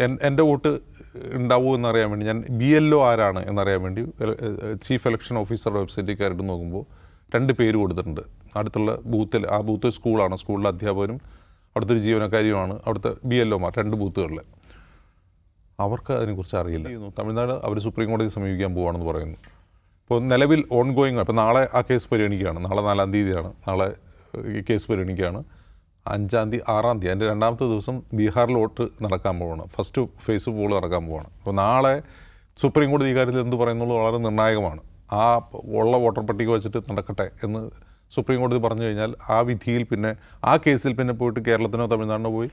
എൻ്റെ വോട്ട് ഉണ്ടാവുമോ എന്നറിയാൻ വേണ്ടി ഞാൻ BLO ആരാണ് എന്നറിയാൻ വേണ്ടി ചീഫ് ഇലക്ഷൻ ഓഫീസറുടെ വെബ്സൈറ്റിൽ കയറിയിട്ട് നോക്കുമ്പോൾ 2 പേര് കൊടുത്തിട്ടുണ്ട്. അടുത്തുള്ള ബൂത്തിൽ, ആ ബൂത്ത് സ്കൂളാണ്, സ്കൂളിലെ അധ്യാപകനും അവിടുത്തെ ഒരു ജീവനക്കാരിയുമാണ് അവിടുത്തെ BLOമാർ 2 ബൂത്തുകളിൽ. അവർക്ക് അതിനെക്കുറിച്ച് അറിയില്ല. തമിഴ്നാട് അവർ സുപ്രീം കോടതി സമീപിക്കാൻ പോവുകയാണെന്ന് പറയുന്നു. ഇപ്പോൾ നിലവിൽ ഓൺഗോയിങ്, ഇപ്പോൾ നാളെ ആ കേസ് പരിഗണിക്കുകയാണ്. നാളെ 4-ാം തീയതിയാണ്. നാളെ ഈ കേസ് പരിഗണിക്കുകയാണ്. 5-ാം തീയതി 6-ാം തീയതി അതിൻ്റെ 2ാമത്തെ ദിവസം ബീഹാറിൽ വോട്ട് നടക്കാൻ പോവുകയാണ്. ഫസ്റ്റ് ഫേസ് പോൾ നടക്കാൻ പോവുകയാണ്. അപ്പോൾ നാളെ സുപ്രീം കോടതി ഈ കാര്യത്തിൽ എന്ത് പറയുന്നുള്ളത് വളരെ നിർണായകമാണ്. ആ ഉള്ള വോട്ടർ പട്ടിക വെച്ചിട്ട് നടക്കട്ടെ എന്ന് സുപ്രീം കോടതി പറഞ്ഞു കഴിഞ്ഞാൽ ആ വിധിയിൽ പിന്നെ ആ കേസിൽ പിന്നെ പോയിട്ട് കേരളത്തിനോ തമിഴ്നാടിനോ പോയി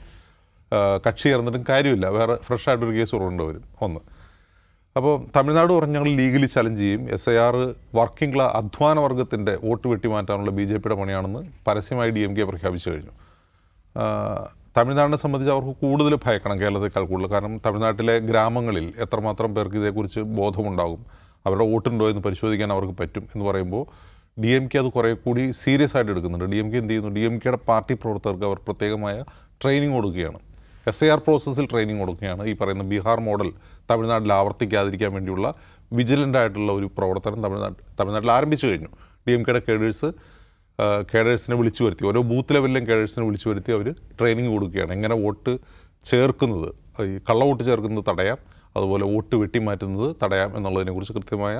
കക്ഷി ചേർന്നിട്ടും കാര്യമില്ല. വേറെ ഫ്രഷായിട്ടൊരു കേസ് കൊണ്ടുവരും. ഒന്ന്. അപ്പോൾ തമിഴ്നാട് പറഞ്ഞ് ഞങ്ങൾ ലീഗലി ചലഞ്ച് ചെയ്യും. SIR വർക്കിംഗ് ക്ലാസ് അധ്വാന വർഗത്തിൻ്റെ വോട്ട് വെട്ടിമാറ്റാനുള്ള BJPയുടെ പണിയാണെന്ന് പരസ്യമായി DMK പ്രഖ്യാപിച്ചു കഴിഞ്ഞു. തമിഴ്നാടിനെ സംബന്ധിച്ച് അവർക്ക് കൂടുതൽ ഭയക്കണം കേരളത്തെക്കാൾ കൂടുതൽ. കാരണം തമിഴ്നാട്ടിലെ ഗ്രാമങ്ങളിൽ എത്രമാത്രം പേർക്ക് ഇതേക്കുറിച്ച് ബോധമുണ്ടാകും, അവരുടെ വോട്ടുണ്ടോ എന്ന് പരിശോധിക്കാൻ അവർക്ക് പറ്റും എന്ന് പറയുമ്പോൾ DMK അത് കുറേ കൂടി സീരിയസ് ആയിട്ട് എടുക്കുന്നുണ്ട്. DMK എന്ത് ചെയ്യുന്നു? DMKയുടെ പാർട്ടി പ്രവർത്തകർക്ക് അവർ പ്രത്യേകമായ ട്രെയിനിങ് കൊടുക്കുകയാണ്. SIR പ്രോസസ്സിൽ ട്രെയിനിങ് കൊടുക്കുകയാണ്. ഈ പറയുന്ന ബീഹാർ മോഡൽ തമിഴ്നാട്ടിൽ ആവർത്തിക്കാതിരിക്കാൻ വേണ്ടിയുള്ള വിജിലൻ്റ് ആയിട്ടുള്ള ഒരു പ്രവർത്തനം തമിഴ്നാട്ടിൽ ആരംഭിച്ചു കഴിഞ്ഞു. DMKയുടെ കേഡേഴ്സിനെ വിളിച്ചു വരുത്തി, ഓരോ ബൂത്ത് ലെവലിലും കേഡേഴ്സിനെ വിളിച്ചു വരുത്തി അവർ ട്രെയിനിങ് കൊടുക്കുകയാണ്. എങ്ങനെ വോട്ട് ചേർക്കുന്നത്, ഈ കള്ളവോട്ട് ചേർക്കുന്നത് തടയാം, അതുപോലെ വോട്ട് വെട്ടിമാറ്റുന്നത് തടയാം എന്നുള്ളതിനെക്കുറിച്ച് കൃത്യമായ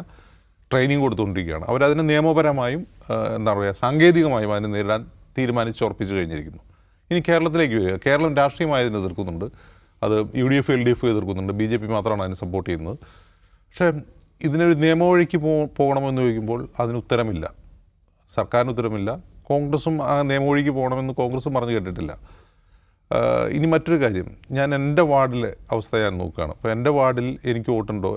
ട്രെയിനിങ് കൊടുത്തുകൊണ്ടിരിക്കുകയാണ്. അവരതിന് നിയമപരമായും എന്താ പറയുക സാങ്കേതികമായും അതിനെ നേരിടാൻ തീരുമാനിച്ചുറപ്പിച്ചു കഴിഞ്ഞിരിക്കുന്നു. ഇനി കേരളത്തിലേക്ക് വരിക. കേരളം രാഷ്ട്രീയമായി അതിനെ എതിർക്കുന്നുണ്ട്. അത് UDF LDF എതിർക്കുന്നുണ്ട്. BJP മാത്രമാണ് അതിനെ സപ്പോർട്ട് ചെയ്യുന്നത്. പക്ഷേ ഇതിനൊരു നിയമവഴിക്ക് പോകണമെന്ന് ചോദിക്കുമ്പോൾ അതിന് ഉത്തരമില്ല. സർക്കാരിന് ഉത്തരമില്ല. കോൺഗ്രസും ആ നിയമവഴിക്ക് പോകണമെന്ന് കോൺഗ്രസും പറഞ്ഞു കേട്ടിട്ടില്ല. ഇനി മറ്റൊരു കാര്യം, ഞാൻ എൻ്റെ വാർഡിലെ അവസ്ഥ ഞാൻ നോക്കുകയാണ്. അപ്പോൾ എൻ്റെ വാർഡിൽ എനിക്ക് വോട്ടുണ്ടോ?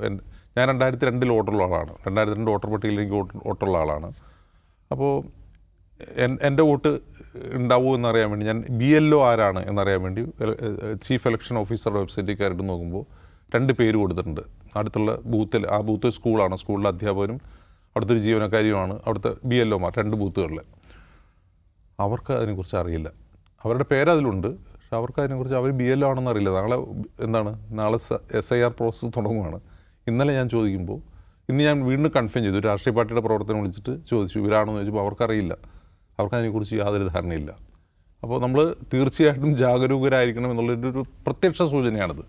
ഞാൻ 2002 വോട്ടുള്ള ആളാണ്. 2002 വോട്ടർ പട്ടികയിൽ എനിക്ക് വോട്ടുള്ള ആളാണ്. അപ്പോൾ എൻ്റെ വോട്ട് ഉണ്ടാവുമോ എന്നറിയാൻ വേണ്ടി ഞാൻ BLO ആരാണ് എന്നറിയാൻ വേണ്ടി ചീഫ് ഇലക്ഷൻ ഓഫീസറുടെ വെബ്സൈറ്റിൽ കയറിയിട്ട് നോക്കുമ്പോൾ 2 പേര് കൊടുത്തിട്ടുണ്ട്. അടുത്തുള്ള ബൂത്തിൽ, ആ ബൂത്ത് സ്കൂളാണ്, സ്കൂളിലെ അധ്യാപകനും അവിടുത്തെ ഒരു ജീവനക്കാരിയുമാണ് അവിടുത്തെ BLOമാർ 2 ബൂത്തുകളിൽ. അവർക്ക് അതിനെക്കുറിച്ച് അറിയില്ല. അവരുടെ പേരതിലുണ്ട്, പക്ഷെ അവർക്ക് അതിനെക്കുറിച്ച് അവർ BLO ആണെന്ന് അറിയില്ല. നാളെ SIR പ്രോസസ്സ് തുടങ്ങുകയാണ്. ഇന്നലെ ഞാൻ ചോദിക്കുമ്പോൾ, ഇന്ന് ഞാൻ വീണ്ടും കൺഫേം ചെയ്തു, രാഷ്ട്രീയ പാർട്ടിയുടെ പ്രവർത്തനം വിളിച്ചിട്ട് ചോദിച്ചു ഇവരാണെന്ന് ചോദിച്ചപ്പോൾ അവർക്കറിയില്ല. അവർക്കതിനെക്കുറിച്ച് യാതൊരു ധാരണയില്ല. അപ്പോൾ നമ്മൾ തീർച്ചയായിട്ടും ജാഗരൂകരായിരിക്കണം എന്നുള്ളൊരു പ്രത്യക്ഷ സൂചനയാണിത്.